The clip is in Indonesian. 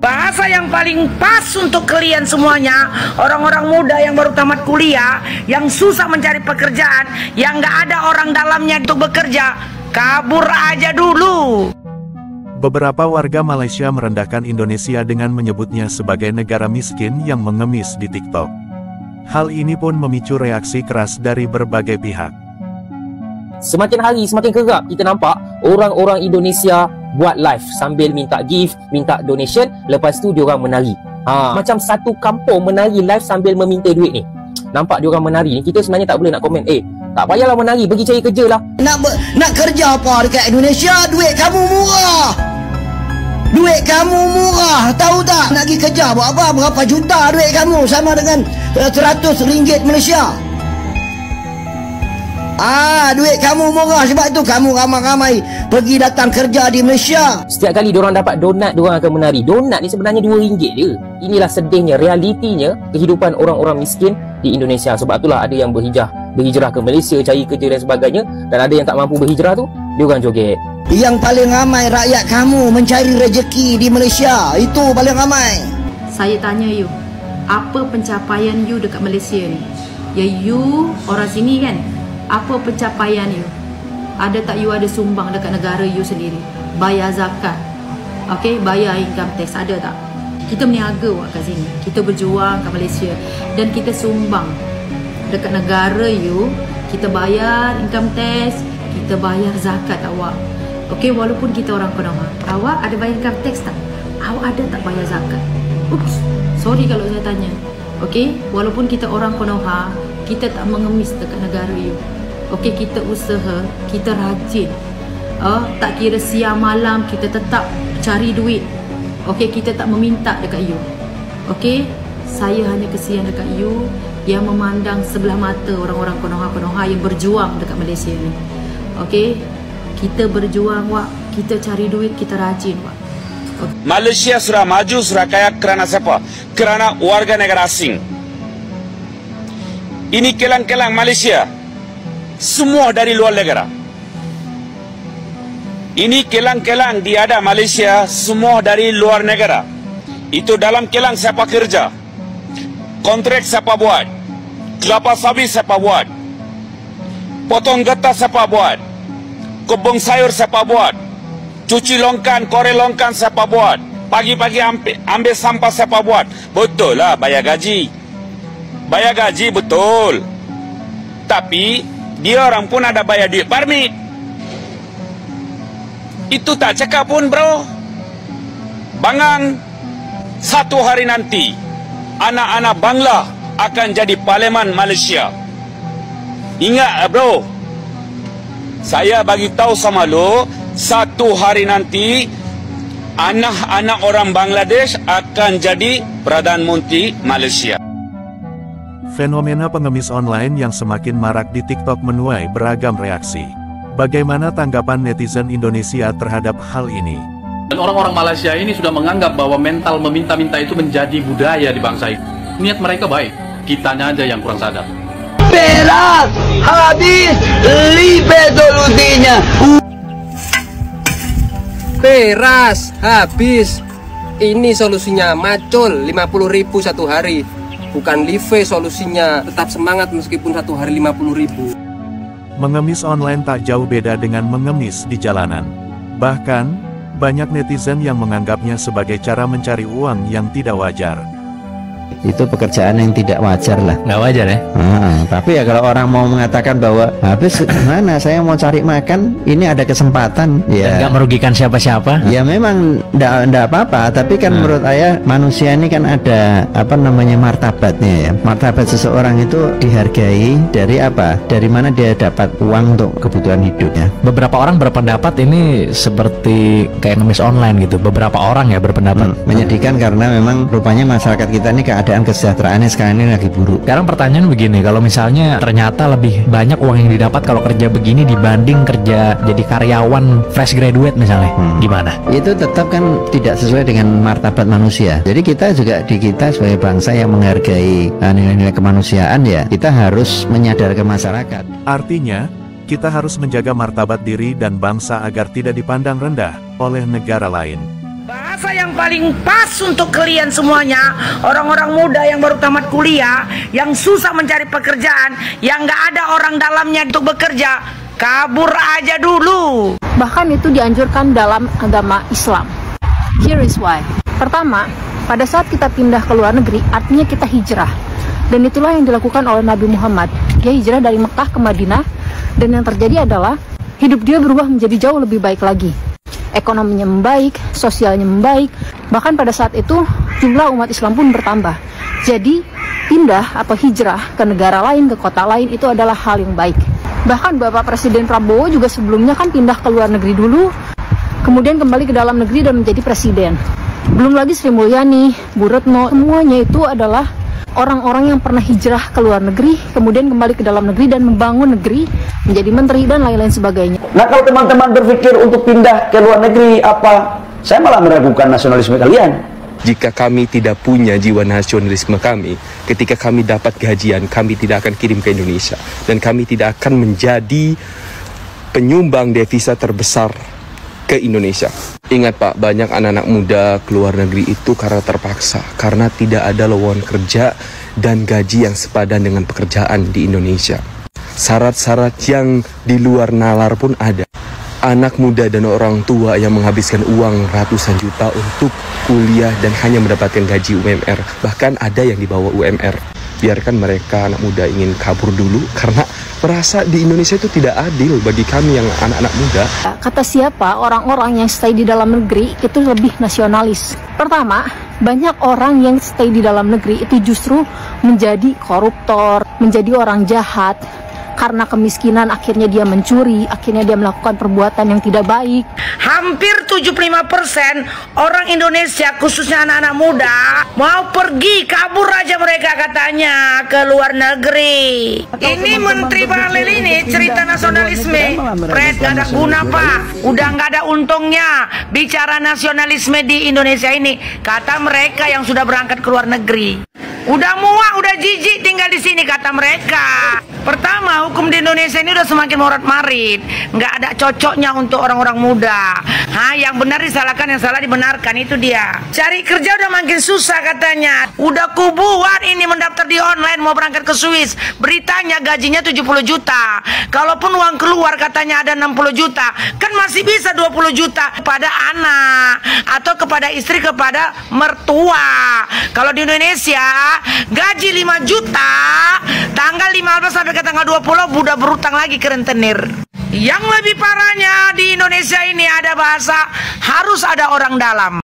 Bahasa yang paling pas untuk kalian semuanya, orang-orang muda yang baru tamat kuliah, yang susah mencari pekerjaan, yang nggak ada orang dalamnya untuk bekerja, kabur aja dulu. Beberapa warga Malaysia merendahkan Indonesia dengan menyebutnya sebagai negara miskin yang mengemis di TikTok. Hal ini pun memicu reaksi keras dari berbagai pihak. Semakin hari semakin kerap kita nampak orang-orang Indonesia buat live sambil minta gift, minta donation, lepas tu diorang menari. Macam satu kampung menari live sambil meminta duit ni. Nampak diorang menari ni, kita sebenarnya tak boleh nak komen, tak payahlah menari, pergi cari kerja lah. Nak kerja apa dekat Indonesia? Duit kamu murah. Duit kamu murah, tahu tak? Nak pergi kerja buat apa? Berapa juta duit kamu sama dengan RM100 Malaysia. Duit kamu murah, sebab tu kamu ramai-ramai pergi datang kerja di Malaysia. Setiap kali diorang dapat donat, diorang akan menari. Donat ni sebenarnya RM2 je. Inilah sedihnya, realitinya kehidupan orang-orang miskin di Indonesia. Sebab itulah ada yang berhijrah ke Malaysia, cari kerja dan sebagainya. Dan ada yang tak mampu berhijrah tu, diorang joget. Yang paling ramai rakyat kamu mencari rezeki di Malaysia. Itu paling ramai. Saya tanya you, apa pencapaian you dekat Malaysia ni? Ya you orang sini kan? Apa pencapaian you? Ada tak you ada sumbang dekat negara you sendiri? Bayar zakat, bayar income tax, ada tak? Kita berniaga kat sini, kita berjuang kat Malaysia dan kita sumbang dekat negara you. Kita bayar income tax, kita bayar zakat awak. Walaupun kita orang Konoha, awak ada bayar income tax tak? Awak ada tak bayar zakat? Oops, sorry kalau saya tanya. Walaupun kita orang Konoha, kita tak mengemis dekat negara you. Kita usaha, kita rajin. Tak kira siang malam, kita tetap cari duit. Kita tak meminta dekat you. Saya hanya kesian dekat you yang memandang sebelah mata orang-orang Konoha-Konoha yang berjuang dekat Malaysia ni. Kita berjuang, wak. Kita cari duit, kita rajin, wak. Malaysia sudah maju, sudah kaya kerana siapa? Kerana warga negara asing. Ini kelang-kelang Malaysia, semua dari luar negara. Ini kelang-kelang diada Malaysia, semua dari luar negara. Itu dalam kelang siapa kerja? Kontrak siapa buat? Kelapa sawit siapa buat? Potong getah siapa buat? Kebun sayur siapa buat? Cuci longkan, korek longkan siapa buat? Pagi-pagi ambil sampah siapa buat? Betul lah, bayar gaji. Bayar gaji betul. Tapi dia orang pun ada bayar duit permit. Itu tak cakap pun, bro. Bangang satu hari nanti anak-anak Bangla akan jadi parlimen Malaysia. Ingat, bro. Saya bagi tahu sama lo, satu hari nanti anak-anak orang Bangladesh akan jadi Perdana Menteri Malaysia. Fenomena pengemis online yang semakin marak di TikTok menuai beragam reaksi. Bagaimana tanggapan netizen Indonesia terhadap hal ini? Dan orang-orang Malaysia ini sudah menganggap bahwa mental meminta-minta itu menjadi budaya di bangsa ini. Niat mereka baik, kitanya aja yang kurang sadar. Beras habis, libe solusinya. Beras habis, ini solusinya, macul 50.000 satu hari. Bukan live solusinya, tetap semangat meskipun satu hari 50.000. Mengemis online tak jauh beda dengan mengemis di jalanan. Bahkan, banyak netizen yang menganggapnya sebagai cara mencari uang yang tidak wajar. Itu pekerjaan yang tidak wajar lah. Nggak wajar ya? Tapi ya kalau orang mau mengatakan bahwa habis mana saya mau cari makan, ini ada kesempatan, ya nggak merugikan siapa-siapa. Ya memang nggak apa-apa. Tapi kan menurut saya manusia ini kan ada martabatnya ya. Martabat seseorang itu dihargai dari apa? Dari mana dia dapat uang untuk kebutuhan hidupnya. Beberapa orang berpendapat ini seperti kayak ngemis online gitu. Beberapa orang ya berpendapat. Menyedihkan karena memang rupanya masyarakat kita ini keadaan kesejahteraannya sekarang ini lagi buruk. Sekarang pertanyaan begini, kalau misalnya ternyata lebih banyak uang yang didapat kalau kerja begini dibanding kerja jadi karyawan fresh graduate misalnya, gimana? Itu tetap kan tidak sesuai dengan martabat manusia. Jadi kita juga kita sebagai bangsa yang menghargai nilai-nilai kemanusiaan, ya kita harus menyadarkan masyarakat. Artinya, Kita harus menjaga martabat diri dan bangsa agar tidak dipandang rendah oleh negara lain. Bahasa yang paling pas untuk kalian semuanya, orang-orang muda yang baru tamat kuliah, yang susah mencari pekerjaan, yang nggak ada orang dalamnya untuk bekerja, kabur aja dulu. Bahkan itu dianjurkan dalam agama Islam. Here is why. Pertama, pada saat kita pindah ke luar negeri, artinya kita hijrah. Dan itulah yang dilakukan oleh Nabi Muhammad. Dia hijrah dari Mekah ke Madinah, dan yang terjadi adalah hidup dia berubah menjadi jauh lebih baik lagi. Ekonominya membaik, sosialnya membaik, bahkan pada saat itu jumlah umat Islam pun bertambah. Jadi pindah atau hijrah ke negara lain, ke kota lain itu adalah hal yang baik. Bahkan Bapak Presiden Prabowo juga sebelumnya kan pindah ke luar negeri dulu, kemudian kembali ke dalam negeri dan menjadi presiden. Belum lagi Sri Mulyani, Bu Retno, semuanya itu adalah orang-orang yang pernah hijrah ke luar negeri, kemudian kembali ke dalam negeri dan membangun negeri, menjadi menteri dan lain-lain sebagainya. Nah, kalau teman-teman berpikir untuk pindah ke luar negeri, saya malah meragukan nasionalisme kalian. Jika kami tidak punya jiwa nasionalisme kami, ketika kami dapat gajian, kami tidak akan kirim ke Indonesia. Dan kami tidak akan menjadi penyumbang devisa terbesar ke Indonesia. Ingat Pak, banyak anak-anak muda keluar negeri itu karena terpaksa, karena tidak ada lowongan kerja dan gaji yang sepadan dengan pekerjaan di Indonesia. Syarat-syarat yang di luar nalar pun ada. Anak muda dan orang tua yang menghabiskan uang ratusan juta untuk kuliah dan hanya mendapatkan gaji UMR. Bahkan ada yang di bawah UMR. Biarkan mereka anak muda ingin kabur dulu karena merasa di Indonesia itu tidak adil bagi kami yang anak-anak muda. Kata siapa orang-orang yang stay di dalam negeri itu lebih nasionalis? Pertama, banyak orang yang stay di dalam negeri itu justru menjadi koruptor, menjadi orang jahat. Karena kemiskinan akhirnya dia mencuri, akhirnya dia melakukan perbuatan yang tidak baik. Hampir 75% orang Indonesia, khususnya anak-anak muda, mau pergi, kabur aja mereka katanya ke luar negeri. Ini Menteri Bahlil ini cerita nasionalisme, Fred, gak ada guna Pak, udah gak ada untungnya bicara nasionalisme di Indonesia ini, kata mereka yang sudah berangkat ke luar negeri. Udah muak, udah jijik tinggal di sini kata mereka. Pertama, hukum di Indonesia ini udah semakin morat-marit, nggak ada cocoknya untuk orang-orang muda. Yang benar disalahkan, yang salah dibenarkan, itu dia. Cari kerja udah makin susah katanya. Udah kubuat ini mendaftar di online mau berangkat ke Swiss. Beritanya gajinya 70 juta. Kalaupun uang keluar katanya ada 60 juta, kan masih bisa 20 juta kepada anak atau kepada istri, kepada mertua. Kalau di Indonesia gaji 5 juta, tanggal 15 sampai ke tanggal 20 udah berutang lagi ke rentenir. Yang lebih parahnya di Indonesia ini ada bahasa harus ada orang dalam.